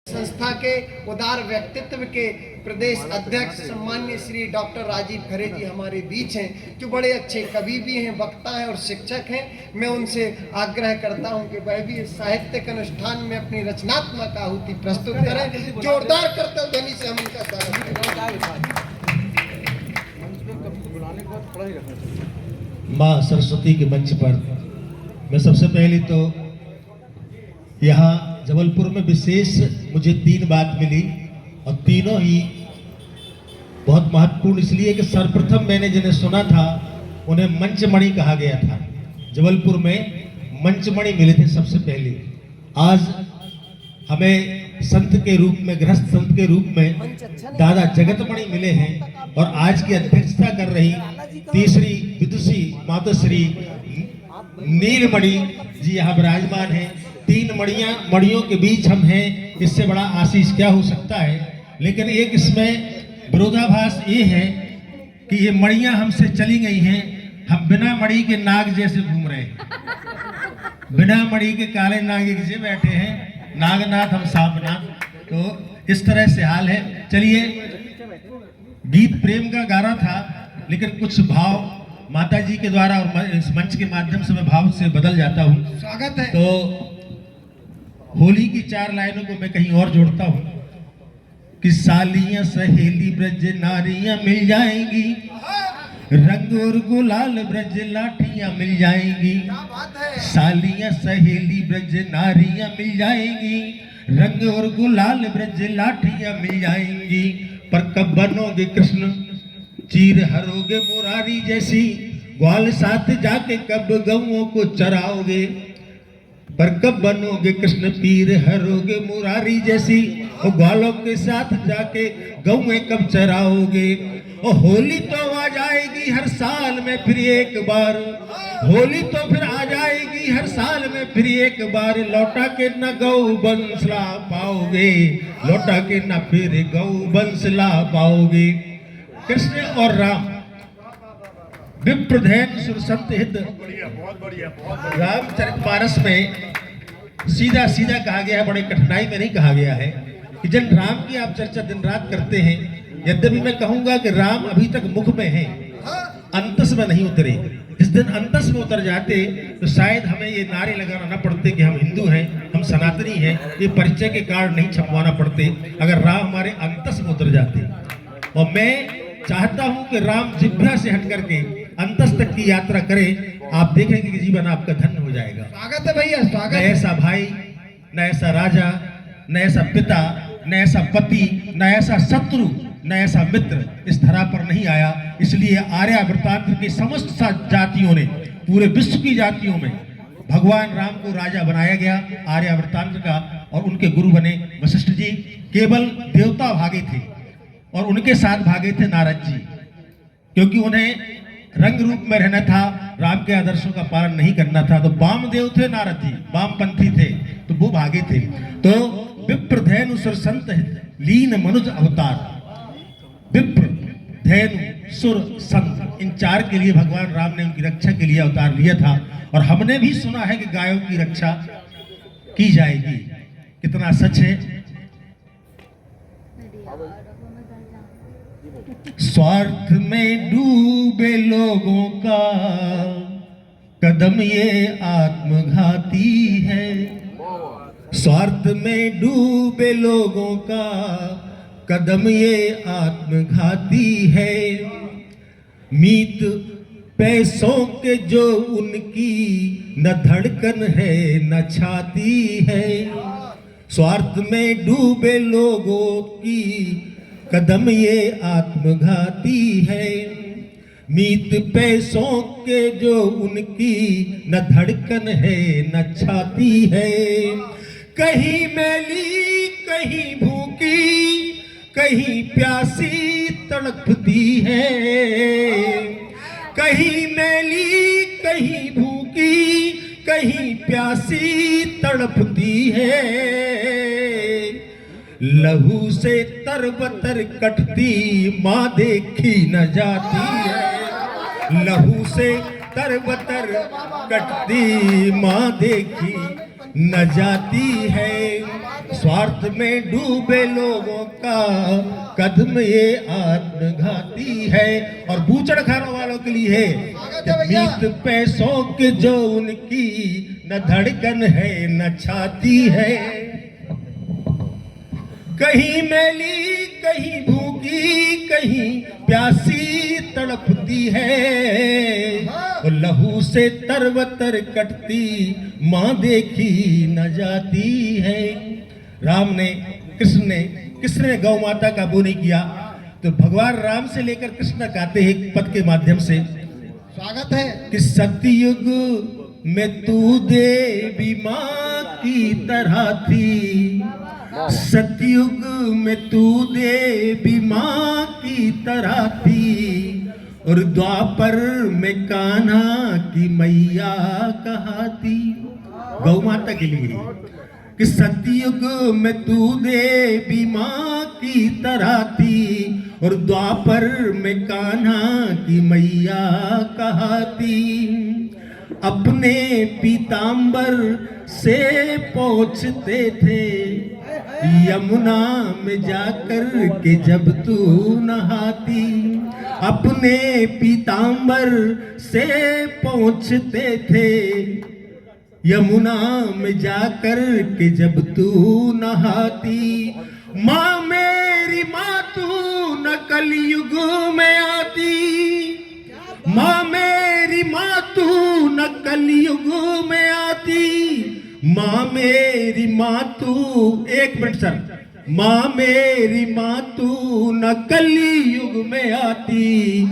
संस्था के उदार व्यक्तित्व के प्रदेश अध्यक्ष सम्मान्य श्री डॉक्टर राजीव खरे जी हमारे बीच हैं, जो बड़े अच्छे कवि भी हैं, वक्ता हैं और शिक्षक हैं। मैं उनसे आग्रह करता हूं कि वह भी इस साहित्यिक अनुष्ठान में अपनी रचनात्मक आहुति प्रस्तुत करें। जोरदार करतब ध्वनि से हम उनका स्वागत करें। माँ सरस्वती के मंच पर मैं सबसे पहले तो यहाँ जबलपुर में विशेष मुझे 3 बात मिली और तीनों ही बहुत महत्वपूर्ण, इसलिए कि सर्वप्रथम मैंने जिन्हें सुना था उन्हें मंचमणि कहा गया था। जबलपुर में मंचमणि मिले थे सबसे पहले। आज हमें संत के रूप में, गृहस्थ संत के रूप में दादा जगतमणि मिले हैं और आज की अध्यक्षता कर रही तीसरी विदुषी मातोश्री नीलमणि जी यहाँ विराजमान हैं। 3 मणियों के बीच हम हैं, इससे बड़ा आशीष क्या हो सकता है। लेकिन एक इसमें विरोधाभास ये है कि ये मणियां हमसे चली गई हैं, हम बिना मणि के नाग जैसे घूम रहे हैं। बिना मणि के काले नाग एक जैसे बैठे हैं, नागनाथ हम सांपनाथ। तो इस तरह से हाल है। चलिए, गीत प्रेम का गा रहा था, लेकिन कुछ भाव माता जी के द्वारा और इस मंच के माध्यम से मैं भाव से बदल जाता हूँ। स्वागत है। तो होली की 4 लाइनों को मैं कहीं और जोड़ता हूँ कि सालियां सहेली ब्रज नारियां मिल जाएंगी, रंग और गुलाल ब्रज लाठियां मिल जाएंगी। सालियां सहेली ब्रज नारियां मिल जाएंगी, रंग और गुलाल ब्रज लाठियां मिल जाएंगी। पर कब बनोगे कृष्ण, चीर हरोगे मुरारी जैसी, ग्वाल साथ जाके कब गऊओं को चराओगे। पर कब बनोगे कृष्ण, पीर हरोगे मुरारी जैसी, और ग्वालों के साथ जाके गऊएं कब चराओगे। और होली तो आ जाएगी हर साल में फिर एक बार, होली तो फिर आ जाएगी हर साल में फिर एक बार। लौटा के न गौ बंसला पाओगे, लौटा के न फिर गौ बंसला पाओगे। कृष्ण और राम विप्रधैन सुरसंत हित, रामचरितमानस में सीधा सीधा कहा गया है, बड़े कठिनाई में नहीं कहा गया है कि जन राम की आप चर्चा दिन रात करते हैं। यद्यपि मैं कहूंगा कि राम अभी तक मुख में है, अंतस में नहीं उतरे। इस दिन अंतस में उतर जाते तो शायद हमें ये नारे लगाना न पड़ते कि हम हिंदू हैं, हम सनातनी हैं, ये परिचय के कार्ड नहीं छपवाना पड़ते अगर राम हमारे अंतस में उतर जाते। और मैं चाहता हूं कि राम जिह्वा से हट करके अंतस तक की यात्रा करें। आप देखेंगे कि जीवन आपका धन्य हो जाएगा। स्वागत है भैया, स्वागत। न ऐसा भाई, न ऐसा राजा, न ऐसा पिता, न ऐसा पति, न ऐसा शत्रु, न ऐसा मित्र इस धरा पर नहीं आया। इसलिए आर्यावर्तांत्र की समस्त जातियों ने, पूरे विश्व की जातियों में भगवान राम को राजा बनाया गया आर्यावर्तांत्र का, और उनके गुरु बने वशिष्ठ जी। केवल देवता भागे थे और उनके साथ भागे थे नारद जी, क्योंकि उन्हें रंग रूप में रहना था, राम के आदर्शों का पालन नहीं करना था। तो वामदेव थे नारद जी, वामपंथी थे, तो वो भागे थे। तो विप्र धैनु सुर संत लीन मनुज अवतार, विप्र धैनु सुर संत, इन 4 के लिए भगवान राम ने उनकी रक्षा के लिए अवतार लिया था। और हमने भी सुना है कि गायों की रक्षा की जाएगी। कितना सच है। स्वार्थ में डूबे लोगों का कदम ये आत्मघाती है। स्वार्थ में डूबे लोगों का कदम ये आत्मघाती है। मीत पैसों के जो उनकी न धड़कन है न छाती है। स्वार्थ में डूबे लोगों की कदम ये आत्मघाती है। मीत पैसों के जो उनकी न धड़कन है न छाती है। कहीं मैली कहीं भूखी, कहीं प्यासी तड़पती है। कहीं मैली कहीं भूखी, कहीं प्यासी तड़पती है। लहू से तरबतर कटती माँ देखी न जाती है। लहू से तरबतर कटती माँ देखी न जाती है। स्वार्थ में डूबे लोगों का कदम ये आत्मघाती है। और बूचड़ खाने वालों के लिए है मीत पैसों के जो उनकी न धड़कन है न छाती है। कहीं मैली कहीं भूखी कहीं प्यासी तड़पती है। और लहू से तरवतर कटती माँ देखी न जाती है। राम ने कृष्ण ने गौ माता का वो नहीं किया, तो भगवान राम से लेकर कृष्ण गाते हैं एक पद के माध्यम से। स्वागत है कि सतयुग में तू देवी माँ की तरह थी, सतयुग में तू देवी माँ की तरह थी। और द्वापर में कान्हा की मैया कहाती। गौ माता के लिए कि सतयुग में तू देवी माँ की तरह थी और द्वापर में कान्हा की मैया कहाती। अपने पीतांबर से पोंछते थे यमुना में जाकर के जब तू नहाती। अपने पीतांबर से पोंछते थे यमुना में जाकर के जब तू नहाती। माँ मेरी माँ तू न कलयुग में आती, माँ मेरी माँ तू न कलयुग में आती। माँ मेरी माँ तू, एक मिनट सर, माँ मेरी माँ तू न कलयुग में आती।